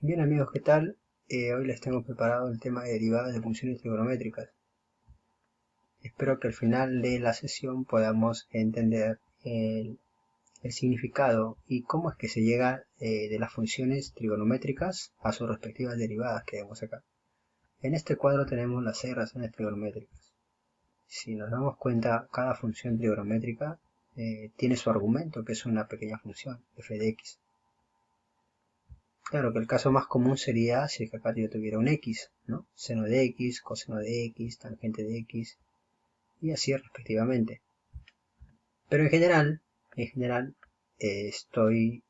Bien amigos, ¿qué tal? Hoy les tengo preparado el tema de derivadas de funciones trigonométricas. Espero que al final de la sesión podamos entender el significado y cómo es que se llega de las funciones trigonométricas a sus respectivas derivadas que vemos acá. En este cuadro tenemos las 6 razones trigonométricas. Si nos damos cuenta, cada función trigonométrica tiene su argumento, que es una pequeña función, f de x. Claro que el caso más común sería si es que acá yo tuviera un x, ¿no? Seno de x, coseno de x, tangente de x, y así respectivamente. Pero en general, estoy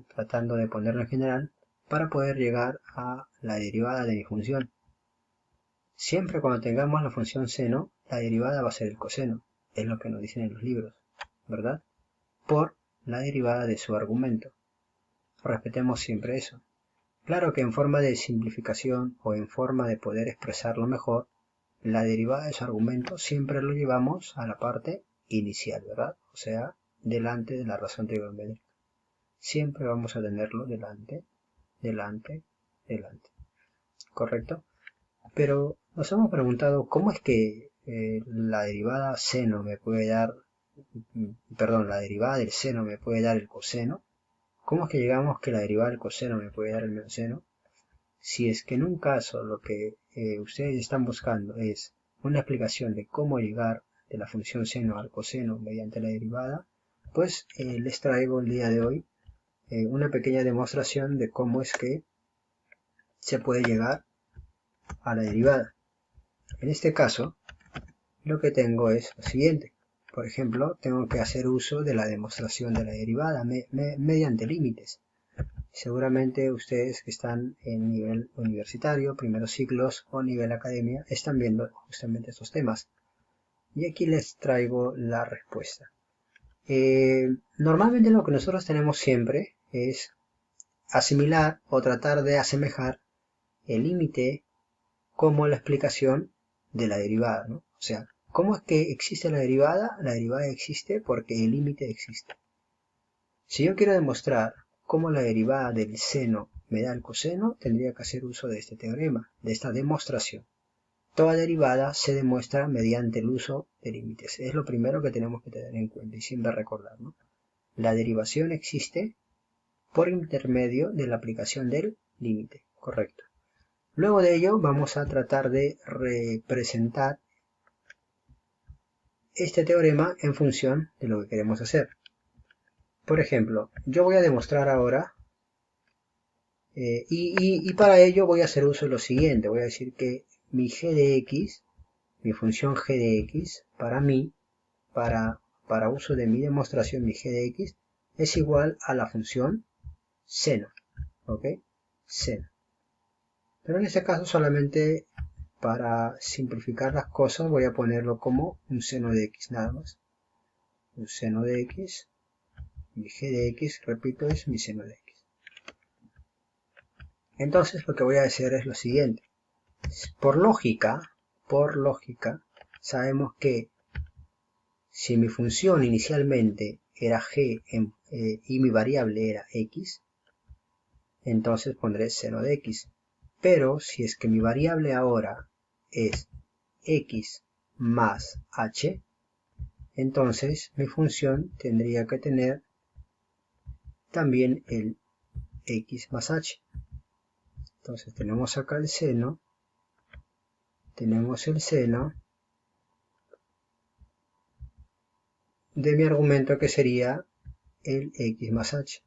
tratando de ponerlo en general para poder llegar a la derivada de mi función. Siempre cuando tengamos la función seno, la derivada va a ser el coseno, es lo que nos dicen en los libros, ¿verdad? Por la derivada de su argumento. Respetemos siempre eso. Claro que en forma de simplificación o en forma de poder expresarlo mejor, la derivada de su argumento siempre lo llevamos a la parte inicial, ¿verdad? O sea, delante de la razón trigonométrica. Siempre vamos a tenerlo delante, delante, delante. ¿Correcto? Pero nos hemos preguntado cómo es que la derivada seno me puede dar, la derivada del seno me puede dar el coseno. ¿Cómo es que llegamos que la derivada del coseno me puede dar el menos seno? Si es que en un caso lo que ustedes están buscando es una explicación de cómo llegar de la función seno al coseno mediante la derivada, pues les traigo el día de hoy una pequeña demostración de cómo es que se puede llegar a la derivada. En este caso, lo que tengo es lo siguiente. Por ejemplo, tengo que hacer uso de la demostración de la derivada mediante límites. Seguramente ustedes que están en nivel universitario, primeros ciclos o nivel academia, están viendo justamente estos temas. Y aquí les traigo la respuesta. Normalmente lo que nosotros tenemos siempre es asimilar o tratar de asemejar el límite como la explicación de la derivada, ¿no? O sea, ¿cómo es que existe la derivada? La derivada existe porque el límite existe. Si yo quiero demostrar cómo la derivada del seno me da el coseno, tendría que hacer uso de este teorema, de esta demostración. Toda derivada se demuestra mediante el uso de límites. Es lo primero que tenemos que tener en cuenta y siempre recordar, ¿no? La derivación existe por intermedio de la aplicación del límite, correcto. Luego de ello vamos a tratar de representar este teorema en función de lo que queremos hacer. Por ejemplo, yo voy a demostrar ahora y para ello voy a hacer uso de lo siguiente. Voy a decir que mi g de x, mi función g de x, para uso de mi demostración, mi g de x, es igual a la función seno. ¿Ok? Seno. Pero en este caso solamente para simplificar las cosas voy a ponerlo como un seno de x nada más. Un seno de x, mi g de x, repito, es mi seno de x. Entonces lo que voy a hacer es lo siguiente. Por lógica, sabemos que si mi función inicialmente era g y mi variable era x, entonces pondré seno de x. Pero si es que mi variable ahora es x más h, entonces mi función tendría que tener también el x más h. Entonces tenemos acá el seno, tenemos el seno de mi argumento que sería el x más h.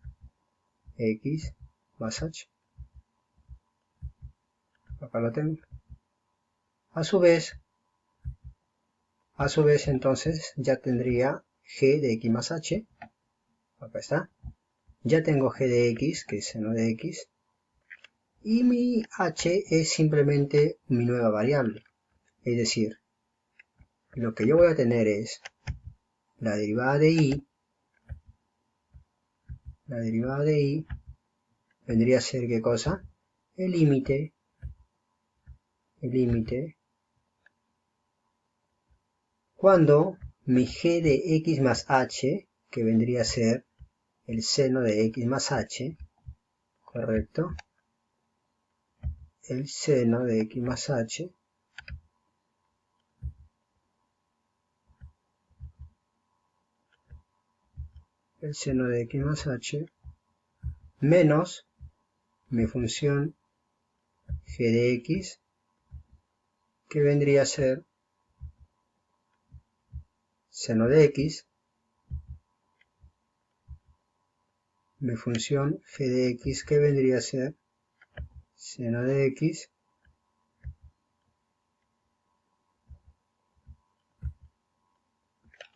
X más h. Acá lo tengo. A su vez entonces ya tendría g de x más h. Acá está. Ya tengo g de x, que es seno de x. Y mi h es simplemente mi nueva variable. Es decir, lo que yo voy a tener es la derivada de y. La derivada de y vendría a ser ¿qué cosa? El límite cuando mi g de x más h, que vendría a ser el seno de x más h, correcto, el seno de x más h menos mi función g de x, que vendría a ser seno de x, mi función g de x, que vendría a ser seno de x,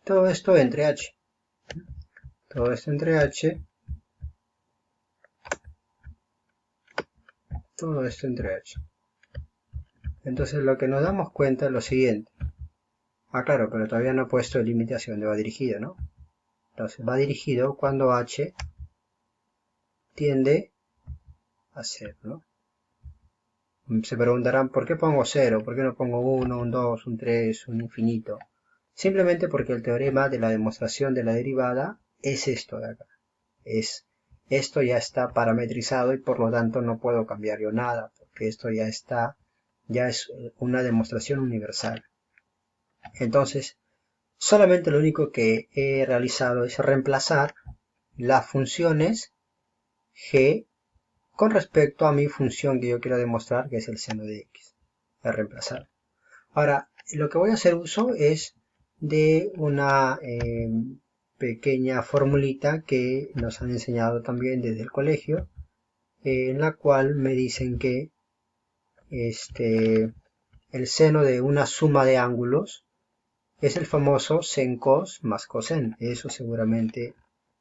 todo esto entre h, todo esto entre h, todo esto entre h. Entonces lo que nos damos cuenta es lo siguiente. Ah, claro, pero todavía no he puesto el límite hacia dónde va dirigido, ¿no? Entonces va dirigido cuando h tiende a 0, ¿no? Se preguntarán, ¿por qué pongo 0? ¿Por qué no pongo 1, un 2, un 3, un infinito? Simplemente porque el teorema de la demostración de la derivada es esto de acá. Esto ya está parametrizado y por lo tanto no puedo cambiar yo nada, porque esto ya está, ya es una demostración universal. Entonces, solamente lo único que he realizado es reemplazar las funciones g con respecto a mi función que yo quiero demostrar, que es el seno de x. He reemplazado. Ahora, lo que voy a hacer uso es de una pequeña formulita que nos han enseñado también desde el colegio, en la cual me dicen que el seno de una suma de ángulos es el famoso sen cos más cosen. Eso seguramente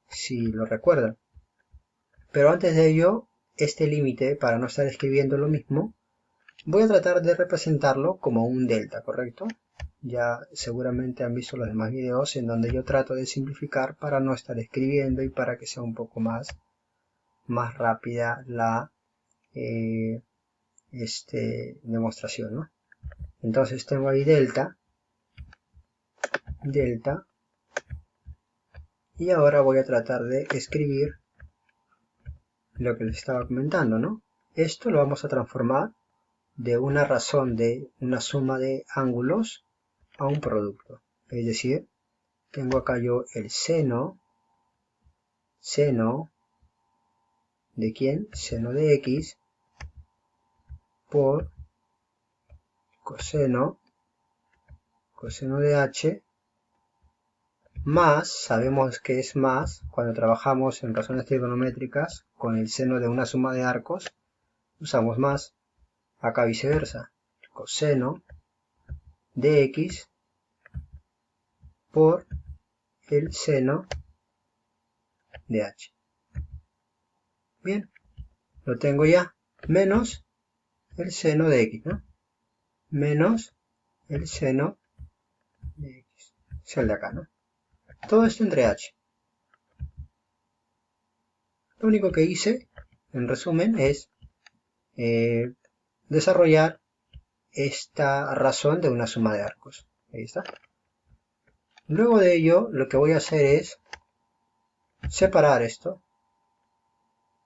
sí lo recuerdan. Pero antes de ello, este límite, para no estar escribiendo lo mismo, voy a tratar de representarlo como un delta, ¿correcto? Ya seguramente han visto los demás videos en donde yo trato de simplificar para no estar escribiendo y para que sea un poco más rápida la demostración, ¿no? Entonces tengo ahí delta, y ahora voy a tratar de escribir lo que les estaba comentando, ¿no? Esto lo vamos a transformar de una razón de una suma de ángulos a un producto. Es decir, tengo acá yo el seno de ¿quién? Seno de x por coseno de h, más, sabemos que es más, cuando trabajamos en razones trigonométricas con el seno de una suma de arcos, usamos más, acá viceversa, coseno de x por el seno de h. Bien, lo tengo ya, menos el seno de x, ¿no? Menos el seno de x, es el de acá, ¿no? Todo esto entre h. Lo único que hice, en resumen, es desarrollar esta razón de una suma de arcos. Ahí está. Luego de ello, lo que voy a hacer es separar esto.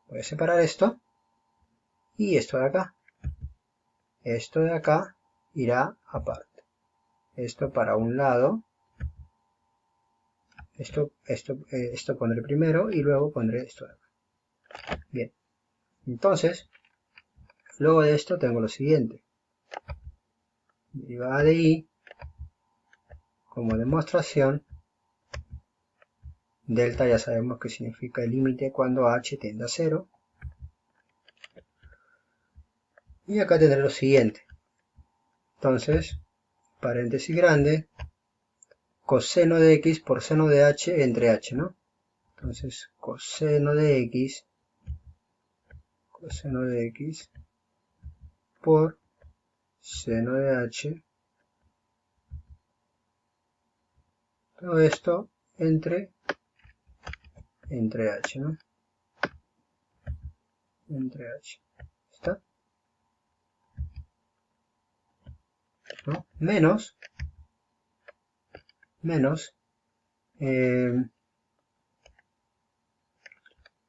Voy a separar esto y esto de acá. Esto de acá irá aparte. Esto para un lado. Esto pondré primero y luego pondré esto de acá. Bien. Entonces, luego de esto tengo lo siguiente. Derivada de y como demostración. Delta ya sabemos que significa el límite cuando h tiende a 0. Y acá tendré lo siguiente. Entonces, paréntesis grande, coseno de x por seno de h entre h, ¿no? Entonces, coseno de x por seno de h, todo esto entre h, ¿no? Entre h. ¿Está? ¿No? Menos,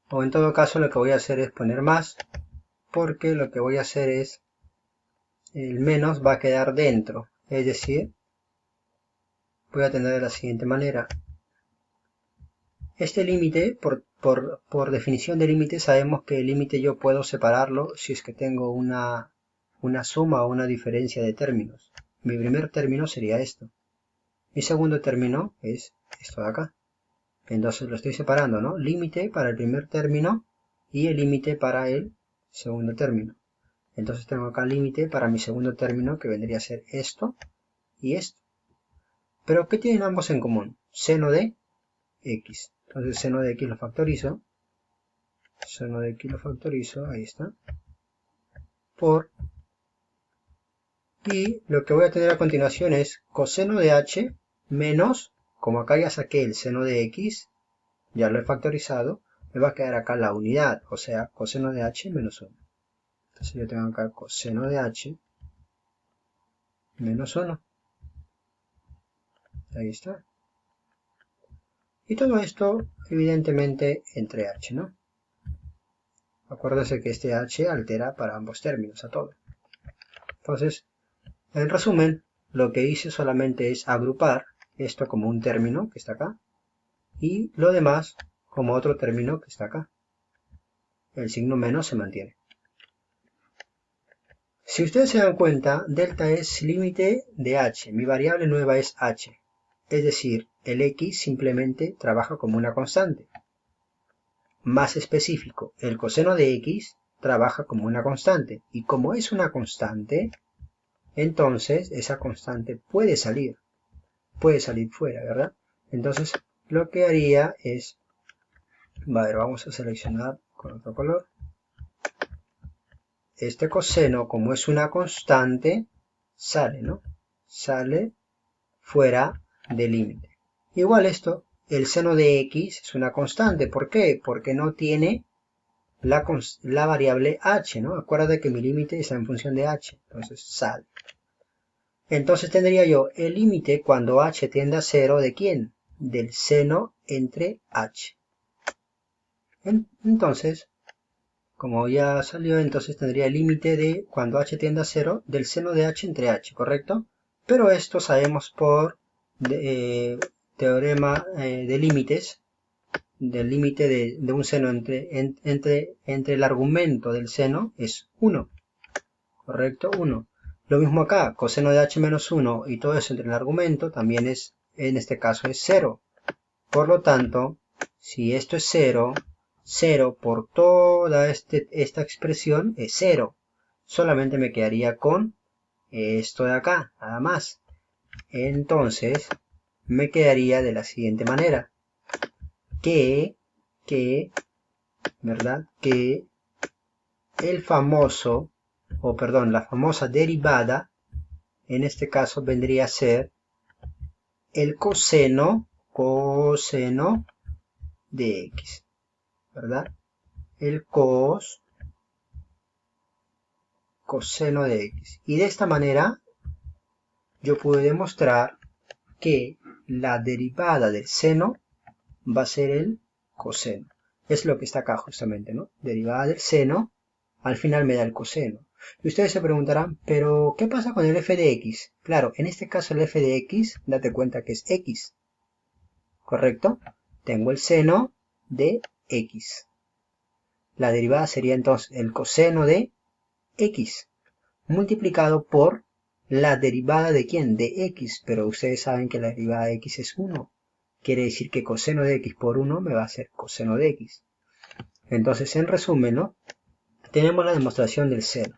o en todo caso lo que voy a hacer es poner más, porque lo que voy a hacer es el menos va a quedar dentro. Es decir, voy a tener de la siguiente manera. Este límite, por definición de límite, sabemos que el límite yo puedo separarlo si es que tengo una suma o una diferencia de términos. Mi primer término sería esto. Mi segundo término es esto de acá. Entonces lo estoy separando, ¿no? Límite para el primer término y el límite para el segundo término. Entonces tengo acá límite para mi segundo término, que vendría a ser esto y esto. Pero ¿qué tienen ambos en común? Seno de x. Entonces seno de x lo factorizo. Seno de x lo factorizo, ahí está. Por. Y lo que voy a tener a continuación es coseno de h menos, como acá ya saqué el seno de x, ya lo he factorizado, me va a quedar acá la unidad, o sea, coseno de h menos 1. Entonces yo tengo acá coseno de h menos 1. Ahí está. Y todo esto, evidentemente, entre h, ¿no? Acuérdense que este h altera para ambos términos, a todo. Entonces, en resumen, lo que hice solamente es agrupar esto como un término que está acá y lo demás como otro término que está acá. El signo menos se mantiene. Si ustedes se dan cuenta, delta es límite de h. Mi variable nueva es h. Es decir, el x simplemente trabaja como una constante. Más específico, el coseno de x trabaja como una constante. Y como es una constante, entonces esa constante puede salir fuera, ¿verdad? Entonces lo que haría es, vamos a seleccionar con otro color. Este coseno, como es una constante, sale, ¿no? Sale fuera del límite. Igual esto, el seno de x es una constante. ¿Por qué? Porque no tiene la variable h, ¿no? Acuérdate que mi límite está en función de h, entonces sale. Entonces tendría yo el límite cuando h tiende a 0, ¿de quién? Del seno entre h. Entonces, como ya salió, entonces tendría el límite de cuando h tiende a 0 del seno de h entre h, ¿correcto? Pero esto sabemos por teorema de límites, del límite de un seno entre el argumento del seno es 1, ¿correcto? 1. Lo mismo acá, coseno de h menos 1 y todo eso entre el argumento también es, en este caso es 0. Por lo tanto, si esto es 0, 0 por toda esta expresión es 0. Solamente me quedaría con esto de acá, nada más. Entonces, me quedaría de la siguiente manera. ¿Verdad? Que el famoso, la famosa derivada, en este caso vendría a ser el coseno de x, ¿verdad? El coseno de x. Y de esta manera yo pude demostrar que la derivada del seno va a ser el coseno. Es lo que está acá justamente, ¿no? Derivada del seno, al final me da el coseno. Y ustedes se preguntarán, ¿pero qué pasa con el f de x? Claro, en este caso el f de x, date cuenta que es x, ¿correcto? Tengo el seno de x. La derivada sería entonces el coseno de x multiplicado por la derivada de ¿quién? De x, pero ustedes saben que la derivada de x es 1. Quiere decir que coseno de x por 1 me va a ser coseno de x. Entonces, en resumen, ¿no? Tenemos la demostración del seno.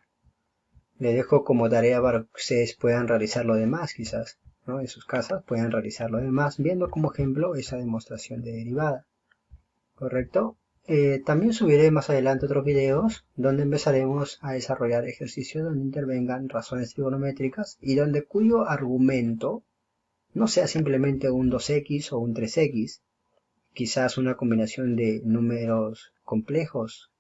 Le dejo como tarea para que ustedes puedan realizar lo demás, quizás, ¿no? En sus casas puedan realizar lo demás, viendo como ejemplo esa demostración de derivada. ¿Correcto? También subiré más adelante otros videos donde empezaremos a desarrollar ejercicios donde intervengan razones trigonométricas y donde cuyo argumento no sea simplemente un 2x o un 3x, quizás una combinación de números complejos,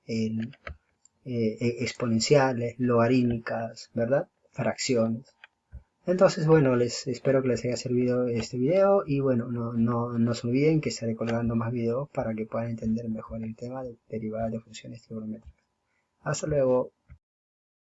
exponenciales, logarítmicas, ¿verdad? Fracciones. Entonces, bueno, espero que les haya servido este video y bueno, no se olviden que estaré colgando más videos para que puedan entender mejor el tema de derivadas de funciones trigonométricas. Hasta luego.